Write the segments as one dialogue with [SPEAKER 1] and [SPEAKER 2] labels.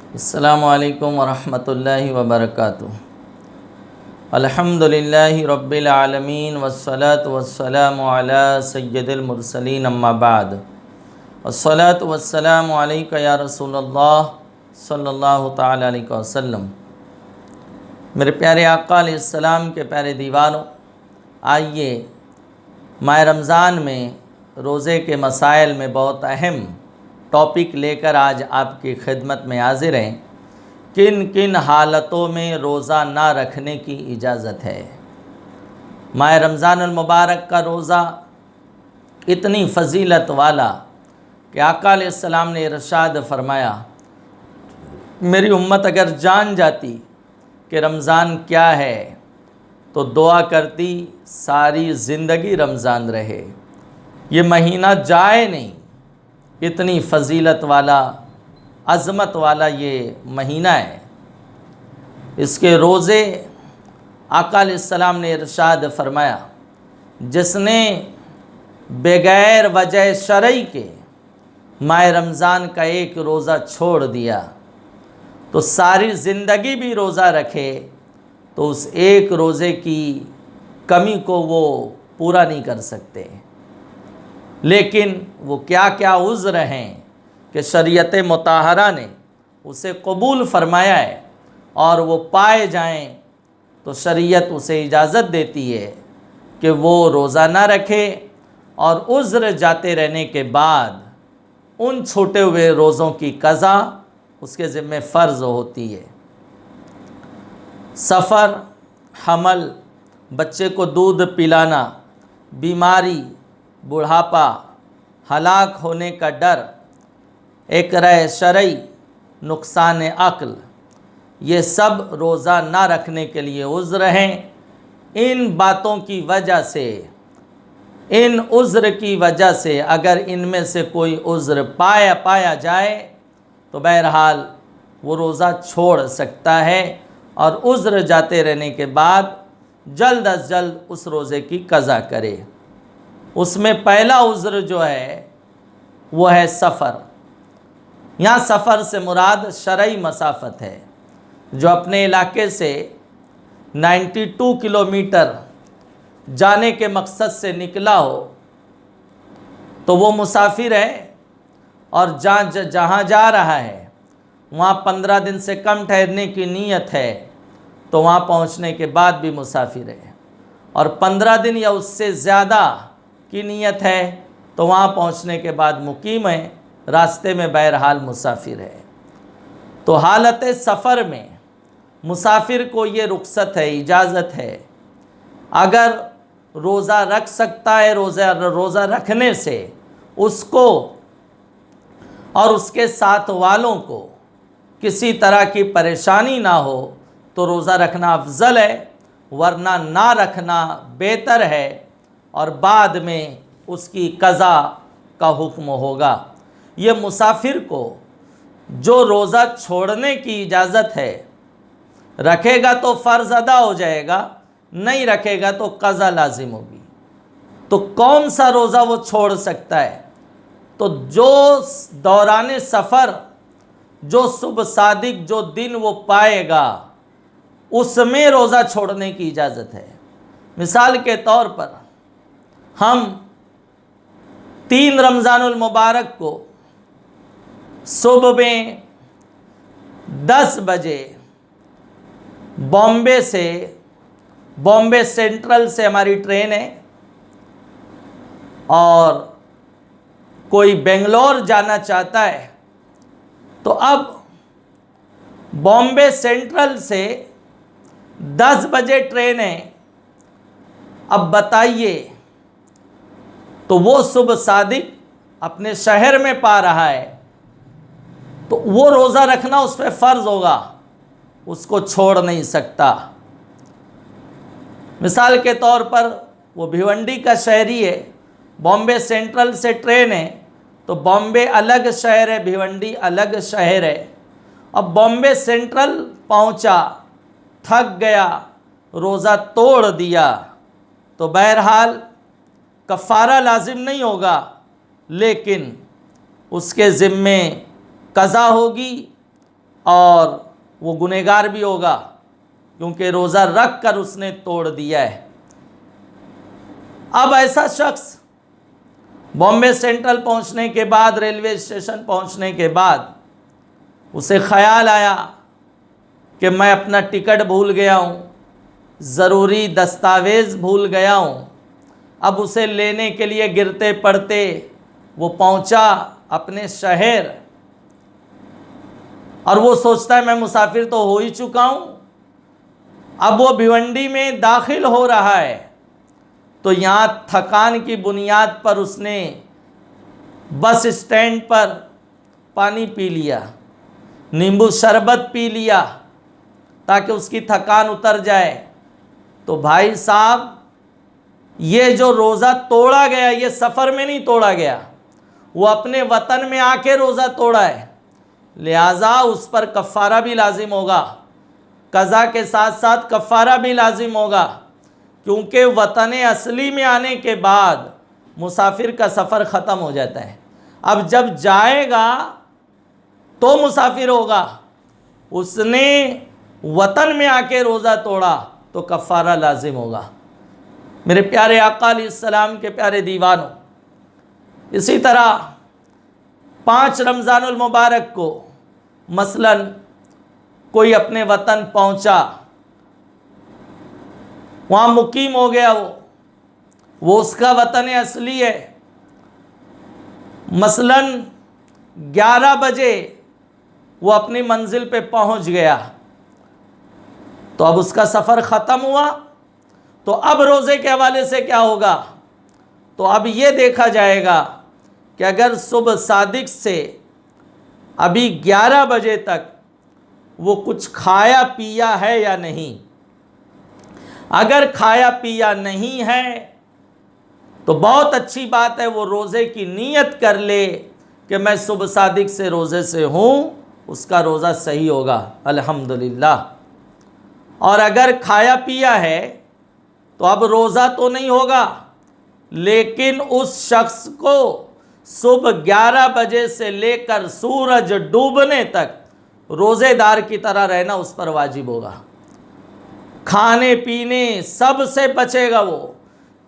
[SPEAKER 1] अस्सलामु अलैकुम वरहमतुल्लाहि वबरकातुहू। अल्हम्दुलिल्लाहि रब्बिल आलमीन वस्सलातु वस्सलामु अला सय्यदिल मुरसलीन अम्मा बाद। अस्सलातु वस्सलामु अलैका या रसूलल्लाह सल्लल्लाहु तआला अलैहि वसल्लम। मेरे प्यारे आका अलैहिस्सलाम के प्यारे दीवानों, आइए माह रमज़ान में रोज़े के मसाइल में बहुत अहम टॉपिक लेकर आज आपकी खिदमत में हाजिर हैं। किन किन हालतों में रोज़ा ना रखने की इजाज़त है। माह रमज़ान अल मुबारक का रोज़ा इतनी फ़जीलत वाला कि आका अलैहिस्सलाम ने इरशाद फरमाया, मेरी उम्मत अगर जान जाती कि रमज़ान क्या है तो दुआ करती सारी ज़िंदगी रमज़ान रहे, ये महीना जाए नहीं। इतनी फ़जीलत वाला, अज़मत वाला ये महीना है। इसके रोज़े आका अलैहिस्सलाम ने इरशाद फरमाया, जिसने बग़ैर वजह शरई के माह रमज़ान का एक रोज़ा छोड़ दिया तो सारी ज़िंदगी भी रोज़ा रखे तो उस एक रोज़े की कमी को वो पूरा नहीं कर सकते। लेकिन वो क्या क्या उज़्र हैं कि शरीयत मुताहरा ने उसे कबूल फरमाया है और वो पाए जाएं तो शरीयत उसे इजाज़त देती है कि वो रोज़ा ना रखे और उज़्र जाते रहने के बाद उन छूटे हुए रोज़ों की क़ज़ा उसके ज़िम्मे फ़र्ज़ होती है। सफ़र, हमल, बच्चे को दूध पिलाना, बीमारी, बुढ़ापा, हलाक होने का डर, इक़राए शरई, नुक़सान अक़ल, ये सब रोज़ा ना रखने के लिए उज़्र हैं। इन बातों की वजह से, इन उज़्र की वजह से अगर इनमें से कोई उज़्र पाया जाए तो बहरहाल वो रोज़ा छोड़ सकता है और उज़्र जाते रहने के बाद जल्द अज जल्द उस रोज़े की क़ज़ा करे। उसमें पहला उज़्र जो है वो है सफ़र। यहाँ सफ़र से मुराद शरई मसाफ़त है। जो अपने इलाके से 92 किलोमीटर जाने के मकसद से निकला हो तो वो मुसाफिर है और जहाँ जा रहा है वहाँ 15 दिन से कम ठहरने की नीयत है तो वहाँ पहुँचने के बाद भी मुसाफिर है, और 15 दिन या उससे ज़्यादा की नीयत है तो वहाँ पहुँचने के बाद मुकीम है, रास्ते में बहरहाल मुसाफिर है। तो हालत सफ़र में मुसाफिर को ये रुख्सत है, इजाज़त है, अगर रोज़ा रख सकता है, रोज़ा रखने से उसको और उसके साथ वालों को किसी तरह की परेशानी ना हो तो रोज़ा रखना अफजल है, वरना ना रखना बेहतर है और बाद में उसकी क़ज़ा का हुक्म होगा। ये मुसाफिर को जो रोज़ा छोड़ने की इजाज़त है, रखेगा तो फ़र्ज़ अदा हो जाएगा, नहीं रखेगा तो क़ज़ा लाजिम होगी। तो कौन सा रोज़ा वो छोड़ सकता है? तो जो दौरान सफ़र, जो सुबह सादिक जो दिन वो पाएगा उसमें रोज़ा छोड़ने की इजाज़त है। मिसाल के तौर पर हम 3 रमज़ानुल मुबारक को सुबह में 10 बजे बॉम्बे सेंट्रल से हमारी ट्रेन है और कोई बेंगलोर जाना चाहता है तो अब बॉम्बे सेंट्रल से 10 बजे ट्रेन है। अब बताइए, तो वो सुबह सादिक अपने शहर में पा रहा है तो वो रोज़ा रखना उस पर फ़र्ज़ होगा, उसको छोड़ नहीं सकता। मिसाल के तौर पर वो भिवंडी का शहरी है, बॉम्बे सेंट्रल से ट्रेन है तो बॉम्बे अलग शहर है, भिवंडी अलग शहर है। अब बॉम्बे सेंट्रल पहुंचा, थक गया, रोज़ा तोड़ दिया तो बहरहाल कफ़ारा लाजिम नहीं होगा, लेकिन उसके ज़िम्मे क़ज़ा होगी और वो गुनहगार भी होगा, क्योंकि रोज़ा रख कर उसने तोड़ दिया है। अब ऐसा शख्स बॉम्बे सेंट्रल पहुंचने के बाद, रेलवे स्टेशन पहुंचने के बाद उसे ख्याल आया कि मैं अपना टिकट भूल गया हूँ, ज़रूरी दस्तावेज़ भूल गया हूँ। अब उसे लेने के लिए गिरते पड़ते वो पहुंचा अपने शहर, और वो सोचता है मैं मुसाफिर तो हो ही चुका हूँ। अब वो भिवंडी में दाखिल हो रहा है, तो यहाँ थकान की बुनियाद पर उसने बस स्टैंड पर पानी पी लिया, नींबू शरबत पी लिया ताकि उसकी थकान उतर जाए। तो भाई साहब, ये जो रोज़ा तोड़ा गया, ये सफ़र में नहीं तोड़ा गया, वो अपने वतन में आके रोज़ा तोड़ा है, लिहाजा उस पर कफ़ारा भी लाजिम होगा, कज़ा के साथ साथ कफ़ारा भी लाजिम होगा, क्योंकि वतन असली में आने के बाद मुसाफिर का सफ़र ख़त्म हो जाता है। अब जब जाएगा तो मुसाफिर होगा, उसने वतन में आके रोज़ा तोड़ा तो कफ़ारा लाजिम होगा। मेरे प्यारे आका अलैहिस्सलाम के प्यारे दीवानों, इसी तरह 5 रमज़ानुल मुबारक को मसलन कोई अपने वतन पहुंचा, वहाँ मुकीम हो गया, वो उसका वतन असली है। मसलन 11 बजे वो अपनी मंजिल पे पहुंच गया, तो अब उसका सफ़र ख़त्म हुआ। तो अब रोज़े के हवाले से क्या होगा? तो अब ये देखा जाएगा कि अगर सुबह सादिक से अभी 11 बजे तक वो कुछ खाया पिया है या नहीं। अगर खाया पिया नहीं है तो बहुत अच्छी बात है, वो रोज़े की नीयत कर ले कि मैं सुबह सादिक से रोज़े से हूँ, उसका रोज़ा सही होगा अल्हम्दुलिल्लाह। और अगर खाया पिया है तो अब रोज़ा तो नहीं होगा, लेकिन उस शख्स को सुबह 11 बजे से लेकर सूरज डूबने तक रोज़ेदार की तरह रहना उस पर वाजिब होगा। खाने पीने सब से बचेगा, वो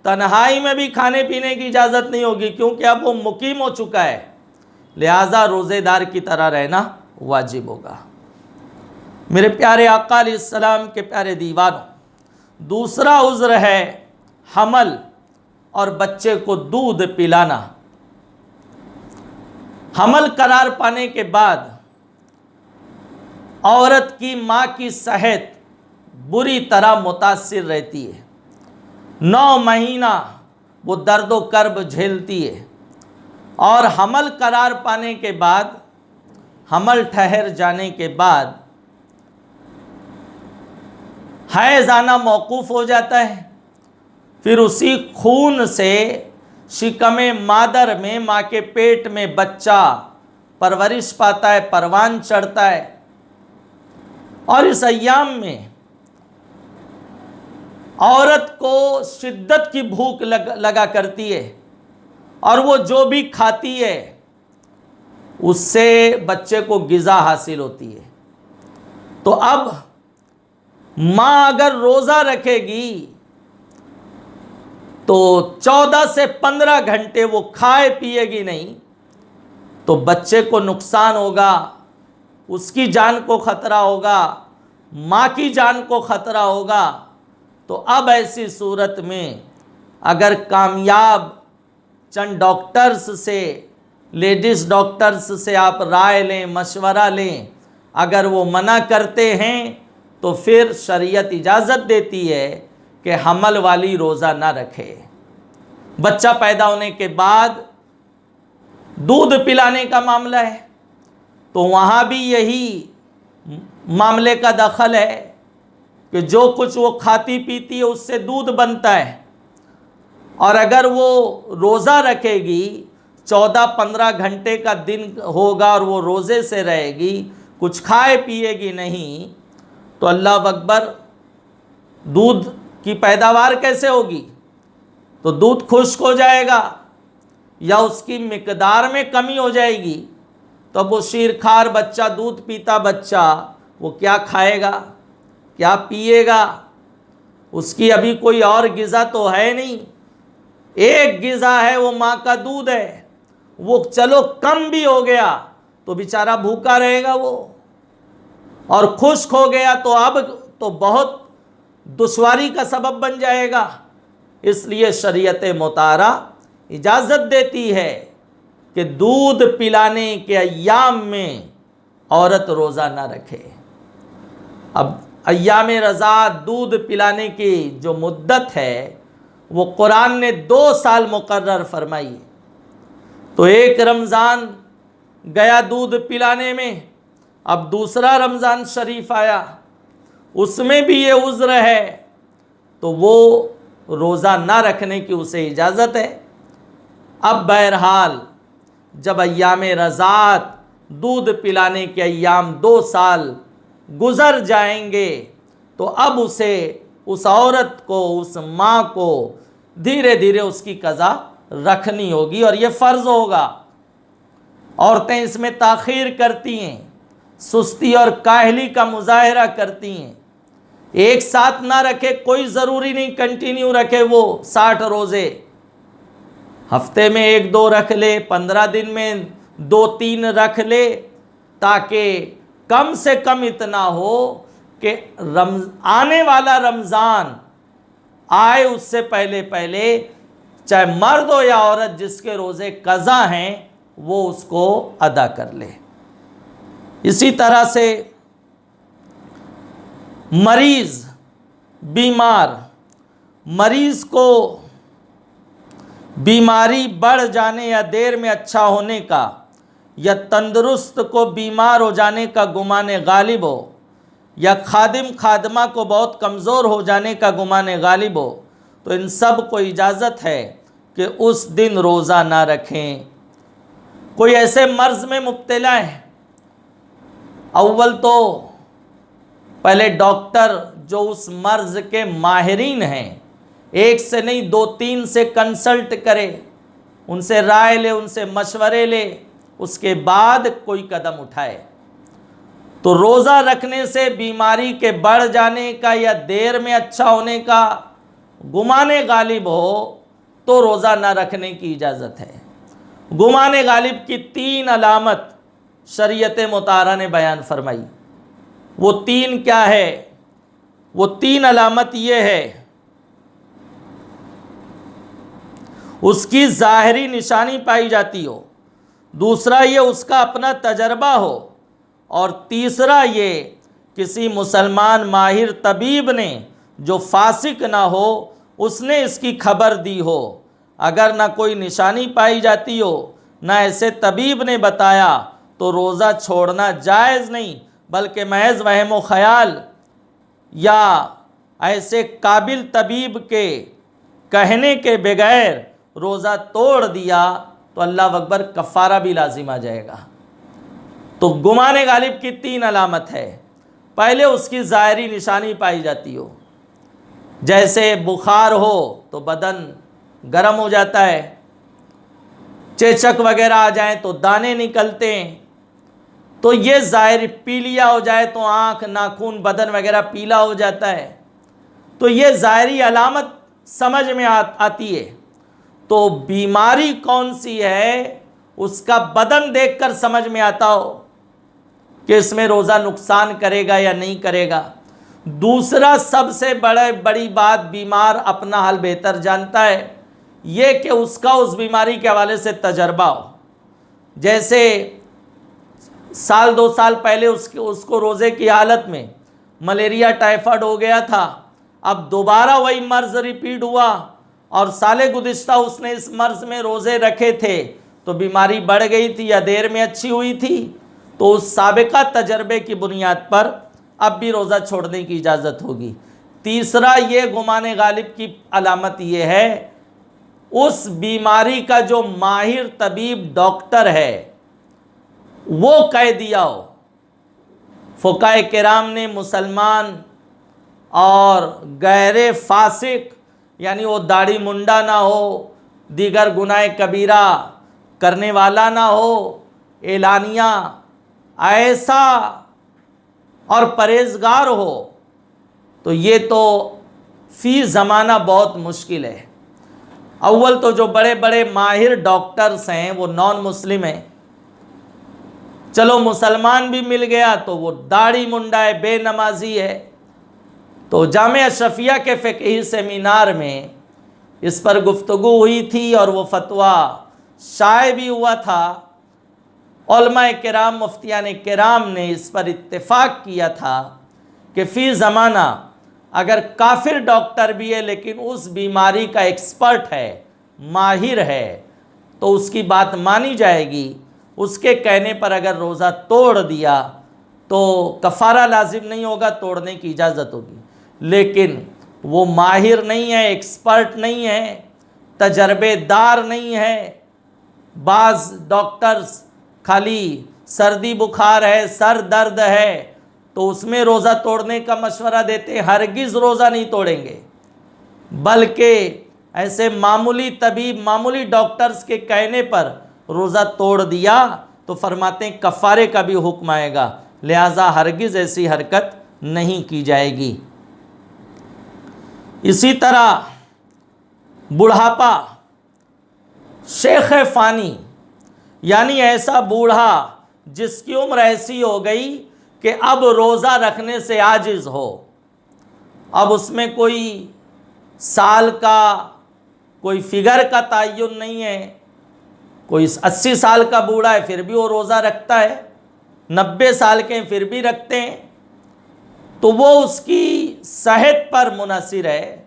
[SPEAKER 1] तन्हाई में भी खाने पीने की इजाज़त नहीं होगी, क्योंकि अब वो मुकीम हो चुका है, लिहाजा रोज़ेदार की तरह रहना वाजिब होगा। मेरे प्यारे आका अलैहिस्सलाम के प्यारे दीवानों, दूसरा उज़्र है हमल और बच्चे को दूध पिलाना। हमल करार पाने के बाद औरत की माँ की सेहत बुरी तरह मुतासिर रहती है। 9 महीना वो दर्दो कर्ब झेलती है, और हमल करार पाने के बाद, हमल ठहर जाने के बाद हैज़ आना मौकूफ़ हो जाता है। फिर उसी खून से शिकमे मादर में, माँ के पेट में बच्चा परवरिश पाता है, परवान चढ़ता है। और इस अय्याम में औरत को शिद्दत की भूख लगा करती है, और वो जो भी खाती है उससे बच्चे को ग़िज़ा हासिल होती है। तो अब माँ अगर रोज़ा रखेगी तो 14 से 15 घंटे वो खाए पिएगी नहीं, तो बच्चे को नुकसान होगा, उसकी जान को ख़तरा होगा, माँ की जान को ख़तरा होगा। तो अब ऐसी सूरत में अगर कामयाब चंद डॉक्टर्स से, लेडीज़ डॉक्टर्स से आप राय लें, मशवरा लें, अगर वो मना करते हैं तो फिर शरीयत इजाज़त देती है कि हमल वाली रोज़ा ना रखे। बच्चा पैदा होने के बाद दूध पिलाने का मामला है, तो वहाँ भी यही मामले का दखल है कि जो कुछ वो खाती पीती है उससे दूध बनता है। और अगर वो रोज़ा रखेगी, 14-15 घंटे का दिन होगा और वो रोज़े से रहेगी, कुछ खाए पिएगी नहीं, तो अल्लाह अकबर, दूध की पैदावार कैसे होगी? तो दूध खुश्क हो जाएगा या उसकी मिकदार में कमी हो जाएगी। तो अब वो शीरखार बच्चा, दूध पीता बच्चा, वो क्या खाएगा, क्या पिएगा? उसकी अभी कोई और गिज़ा तो है नहीं। एक गिज़ा है, वो माँ का दूध है। वो चलो कम भी हो गया तो बेचारा भूखा रहेगा वो, और खुश्क हो गया तो अब तो बहुत दुश्वारी का सबब बन जाएगा। इसलिए शरीयत मुतारा इजाज़त देती है कि दूध पिलाने के अय्याम में औरत रोज़ा ना रखे। अब अय्याम रज़ा, दूध पिलाने की जो मुद्दत है वो कुरान ने 2 साल मुकर्रर फरमाई। तो एक रमज़ान गया दूध पिलाने में, अब दूसरा रमज़ान शरीफ आया, उसमें भी ये उज़्र है, तो वो रोज़ा ना रखने की उसे इजाज़त है। अब बहरहाल जब अय्याम रज़ात, दूध पिलाने के अय्याम 2 साल गुज़र जाएंगे, तो अब उसे, उस औरत को, उस माँ को धीरे धीरे उसकी क़ज़ा रखनी होगी और ये फ़र्ज़ होगा। औरतें इसमें ताख़ीर करती हैं, सुस्ती और काहली का मुज़ाहरा करती हैं। एक साथ ना रखे, कोई ज़रूरी नहीं कंटिन्यू रखे वो 60 रोज़े, हफ्ते में 1-2 रख ले, 15 दिन में 2-3 रख ले, ताकि कम से कम इतना हो कि आने वाला रमज़ान आए उससे पहले पहले चाहे मर्द हो या औरत जिसके रोज़े क़ज़ा हैं वो उसको अदा कर ले। इसी तरह से मरीज़, बीमार मरीज़ को बीमारी बढ़ जाने या देर में अच्छा होने का, या तंदुरुस्त को बीमार हो जाने का गुमान गालिब हो, या खादिम खादमा को बहुत कमज़ोर हो जाने का गुमान गालिब हो, तो इन सब को इजाज़त है कि उस दिन रोज़ा ना रखें। कोई ऐसे मर्ज़ में मुब्तला है, अव्वल तो पहले डॉक्टर जो उस मर्ज़ के माहिरीन हैं, एक से नहीं 2-3 से कंसल्ट करे, उनसे राय ले, उनसे मशवरे ले, उसके बाद कोई कदम उठाए। तो रोज़ा रखने से बीमारी के बढ़ जाने का या देर में अच्छा होने का गुमाने गालिब हो तो रोज़ा ना रखने की इजाज़त है। गुमाने गालिब की 3 अलामत शरीयत मुतारा ने बयान फरमाई। वो 3 क्या है? वो 3 अलामत ये है, उसकी ज़ाहिरी निशानी पाई जाती हो, दूसरा ये उसका अपना तजर्बा हो, और तीसरा ये किसी मुसलमान माहिर तबीब ने जो फासिक ना हो उसने इसकी खबर दी हो। अगर ना कोई निशानी पाई जाती हो, ना ऐसे तबीब ने बताया, तो रोज़ा छोड़ना जायज़ नहीं, बल्कि महज वहम व ख़याल या ऐसे काबिल तबीब के कहने के बगैर रोज़ा तोड़ दिया तो अल्लाह अकबर कफ़ारा भी लाजिम आ जाएगा। तो गुमाने गालिब की 3 अलामत है। पहले उसकी ज़ाहिरी निशानी पाई जाती हो, जैसे बुखार हो तो बदन गर्म हो जाता है, चेचक वगैरह आ जाए तो दाने निकलते हैं, तो ये ज़ाहिर, पीलिया हो जाए तो आँख, नाखून, बदन वगैरह पीला हो जाता है, तो ये ज़ाहिरी अलामत समझ में आती है। तो बीमारी कौन सी है उसका बदन देखकर समझ में आता हो कि इसमें रोज़ा नुकसान करेगा या नहीं करेगा। दूसरा सबसे बड़ी बात, बीमार अपना हाल बेहतर जानता है, ये कि उसका उस बीमारी के हवाले से तजर्बा हो। जैसे 1-2 साल पहले उसको रोज़े की हालत में मलेरिया, टाइफाइड हो गया था, अब दोबारा वही मर्ज़ रिपीट हुआ और साले गुज़िश्ता उसने इस मर्ज़ में रोज़े रखे थे तो बीमारी बढ़ गई थी या देर में अच्छी हुई थी, तो उस साबिका तजर्बे की बुनियाद पर अब भी रोज़ा छोड़ने की इजाज़त होगी। तीसरा ये गुमाने गालिब की अलामत ये है, उस बीमारी का जो माहिर तबीब डॉक्टर है वो कह दिया हो। फ़ुक़हा किराम ने मुसलमान और गैर फासिक, यानी वो दाढ़ी मुंडा ना हो, दीगर गुनाह कबीरा करने वाला ना हो, एलानिया ऐसा और परहेजगार हो, तो ये तो फी ज़माना बहुत मुश्किल है। अव्वल तो जो बड़े बड़े माहिर डॉक्टर्स हैं वो नॉन मुस्लिम हैं। चलो मुसलमान भी मिल गया तो वो दाढ़ी मुंडा है, बेनमाजी है। तो जामिया अशरफिया के फ़िक़ही सेमिनार में इस पर गुफ्तगू हुई थी और वो फतवा शाये भी हुआ था। उलमाए किराम, मुफ्तियान किराम ने इस पर इत्तेफाक किया था कि फ़ी ज़माना अगर काफिर डॉक्टर भी है लेकिन उस बीमारी का एक्सपर्ट है, माहिर है, तो उसकी बात मानी जाएगी। उसके कहने पर अगर रोज़ा तोड़ दिया तो कफ़ारा लाजिम नहीं होगा, तोड़ने की इजाज़त होगी। लेकिन वो माहिर नहीं है, एक्सपर्ट नहीं है, तजर्बेदार नहीं है। बाज़ डॉक्टर्स खाली सर्दी बुखार है, सर दर्द है, तो उसमें रोज़ा तोड़ने का मशवरा देते हैं। हरगिज़ रोज़ा नहीं तोड़ेंगे, बल्कि ऐसे मामूली तबीब, मामूली डॉक्टर्स के कहने पर रोज़ा तोड़ दिया तो फरमाते हैं कफ़ारे का भी हुक्म आएगा, लिहाजा हरगिज़ ऐसी हरकत नहीं की जाएगी। इसी तरह बुढ़ापा, शेख फ़ानी, यानी ऐसा बूढ़ा जिसकी उम्र ऐसी हो गई कि अब रोज़ा रखने से आजिज़ हो। अब उसमें कोई साल का, कोई फिगर का तयन नहीं है। कोई 80 साल का बूढ़ा है फिर भी वो रोज़ा रखता है, 90 साल के फिर भी रखते हैं। तो वो उसकी सेहत पर मुनहसिर है,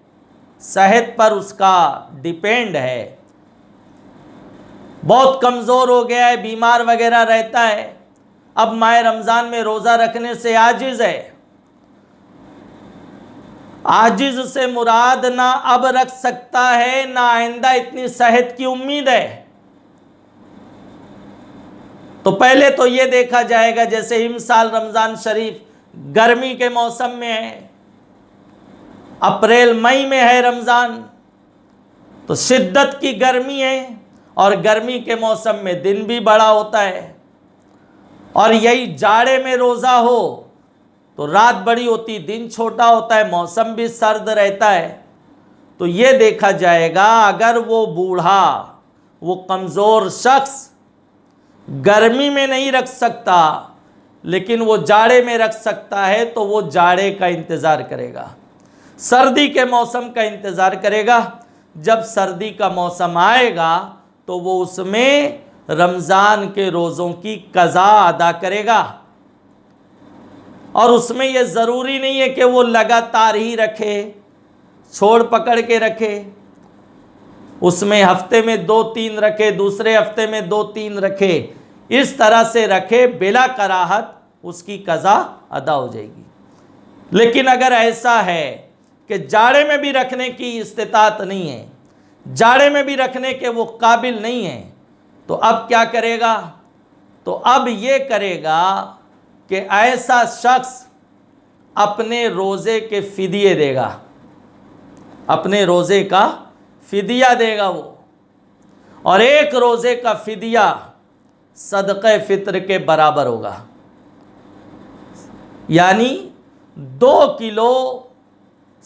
[SPEAKER 1] सेहत पर उसका डिपेंड है। बहुत कमज़ोर हो गया है, बीमार वगैरह रहता है, अब माह रमज़ान में रोज़ा रखने से आजिज़ है। आजिज़ से मुराद ना अब रख सकता है, ना आइंदा इतनी सेहत की उम्मीद है। तो पहले तो ये देखा जाएगा, जैसे इमसाल रमज़ान शरीफ गर्मी के मौसम में है, अप्रैल मई में है रमज़ान, तो शिद्दत की गर्मी है और गर्मी के मौसम में दिन भी बड़ा होता है। और यही जाड़े में रोज़ा हो तो रात बड़ी होती, दिन छोटा होता है, मौसम भी सर्द रहता है। तो ये देखा जाएगा अगर वो बूढ़ा, वो कमज़ोर शख्स गर्मी में नहीं रख सकता लेकिन वो जाड़े में रख सकता है, तो वो जाड़े का इंतज़ार करेगा, सर्दी के मौसम का इंतज़ार करेगा। जब सर्दी का मौसम आएगा तो वो उसमें रमज़ान के रोज़ों की क़ज़ा अदा करेगा। और उसमें ये ज़रूरी नहीं है कि वो लगातार ही रखे, छोड़ पकड़ के रखे। उसमें हफ्ते में 2-3 रखे, दूसरे हफ्ते में 2-3 रखे, इस तरह से रखे, बिला कराहत उसकी क़ज़ा अदा हो जाएगी। लेकिन अगर ऐसा है कि जाड़े में भी रखने की इस्तिताअत नहीं है, जाड़े में भी रखने के वो काबिल नहीं है, तो अब क्या करेगा? तो अब ये करेगा कि ऐसा शख्स अपने रोज़े के फ़िदिये देगा, अपने रोज़े का फ़िदिया देगा वो। और एक रोज़े का फ़िदिया सदक़े फ़ित्र के बराबर होगा, यानी 2 किलो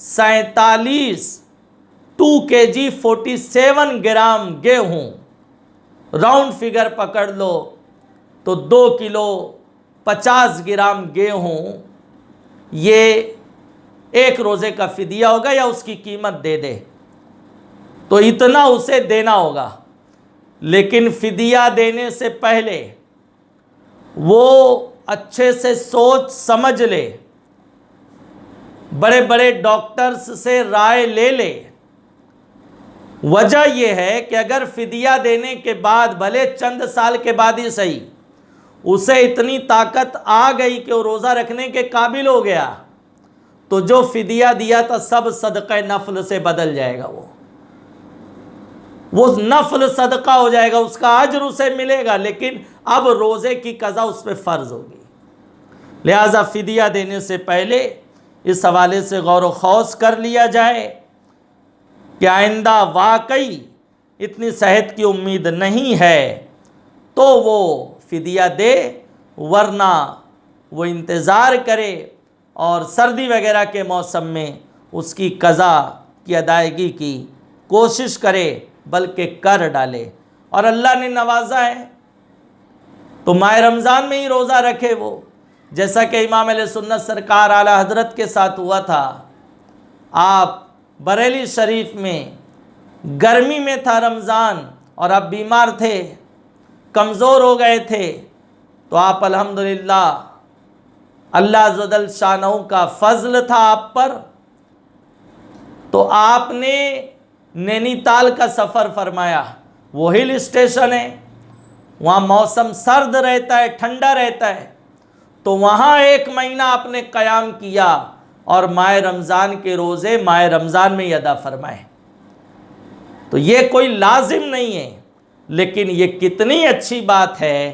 [SPEAKER 1] 47 2 kg 47 ग्राम गेहूँ, राउंड फिगर पकड़ लो तो 2 किलो 50 ग्राम गेहूँ, ये एक रोज़े का फ़िदिया होगा या उसकी कीमत दे दे तो इतना उसे देना होगा। लेकिन फ़िदिया देने से पहले वो अच्छे से सोच समझ ले, बड़े बड़े डॉक्टर्स से राय ले ले। वजह यह है कि अगर फ़िदिया देने के बाद, भले चंद साल के बाद ही सही, उसे इतनी ताकत आ गई कि वो रोज़ा रखने के काबिल हो गया, तो जो फ़िदिया दिया था सब सदक़े नफ़ल से बदल जाएगा। वो नफ़ल सदका हो जाएगा, उसका अज्र उसे मिलेगा, लेकिन अब रोज़े की क़ज़ा उस पर फ़र्ज़ होगी। लिहाजा फ़िदिया देने से पहले इस हवाले से गौर व खौस कर लिया जाए कि आइंदा वाकई इतनी सेहत की उम्मीद नहीं है, तो वो फ़िदिया दे, वरना वो इंतज़ार करे और सर्दी वगैरह के मौसम में उसकी क़ज़ा की अदायगी की कोशिश करे, बल्कि कर डाले। और अल्लाह ने नवाजा है तो माह रमज़ान में ही रोज़ा रखे वो, जैसा कि इमाम अहले सुन्नत सरकार आला हज़रत के साथ हुआ था। आप बरेली शरीफ में गर्मी में था रमज़ान और आप बीमार थे, कमज़ोर हो गए थे, तो आप अल्हम्दुलिल्लाह अल्लाह अज़्ज़ व जल शानहू का फ़ज़ल था आप पर, तो आपने नैनीताल का सफ़र फरमाया। वो हिल स्टेशन है, वहाँ मौसम सर्द रहता है, ठंडा रहता है, तो वहाँ 1 महीना आपने क़याम किया और माह रमज़ान के रोज़े माह रमज़ान में ही अदा फरमाए। तो ये कोई लाजिम नहीं है, लेकिन ये कितनी अच्छी बात है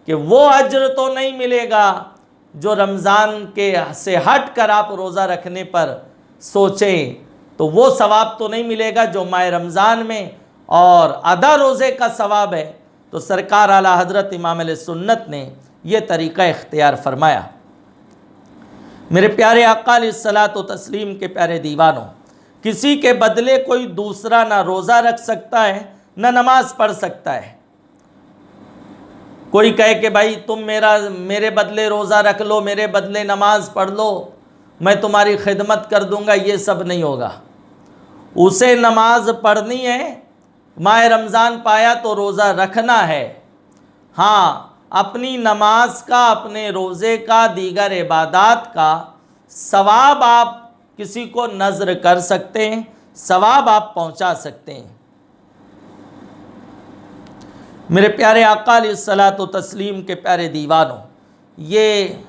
[SPEAKER 1] कि वो अज्र तो नहीं मिलेगा जो रमज़ान के से हट कर आप रोज़ा रखने पर सोचें, तो वो सवाब तो नहीं मिलेगा जो माह रमज़ान में और अदा रोज़े का सवाब है। तो सरकार आला हज़रत इमाम अहले सुन्नत ने यह तरीक़ा इख्तियार फरमाया। मेरे प्यारे आका अलैहिस्सलात व तस्लीम के प्यारे दीवानों, किसी के बदले कोई दूसरा ना रोज़ा रख सकता है, ना नमाज पढ़ सकता है। कोई कहे कि भाई तुम मेरे बदले रोज़ा रख लो, मेरे बदले नमाज पढ़ लो, मैं तुम्हारी खिदमत कर दूंगा, ये सब नहीं होगा। उसे नमाज पढ़नी है, माह रमज़ान पाया तो रोज़ा रखना है। हाँ, अपनी नमाज का, अपने रोज़े का, दीगर इबादात का सवाब आप किसी को नज़र कर सकते हैं, सवाब आप पहुंचा सकते हैं। मेरे प्यारे आका अलैहिस्सलातु तस्लीम के प्यारे दीवानों, ये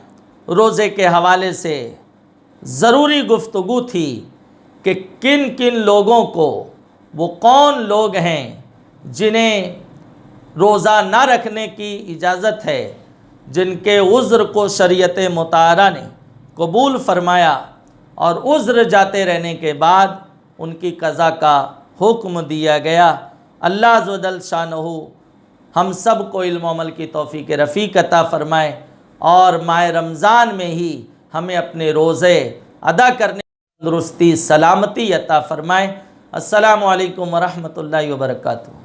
[SPEAKER 1] रोज़े के हवाले से ज़रूरी गुफ्तगू थी कि किन किन लोगों को, वो कौन लोग हैं जिन्हें रोज़ा ना रखने की इजाज़त है, जिनके उज़्र को शरीयत मुताहरा ने कबूल फरमाया और उज़्र जाते रहने के बाद उनकी क़ज़ा का हुक्म दिया गया। अल्लाह अज़्ज़ व जल शानहू हम सब को इल्म अमल की तौफ़ीक़ रफ़ीक़ अता फ़रमाए और माह रमज़ान में ही हमें अपने रोज़े अदा करने की तंदुरुस्ती सलामती अता फ़रमाए। अस्सलामु अलैकुम व रहमतुल्लाहि व बरकातुहू।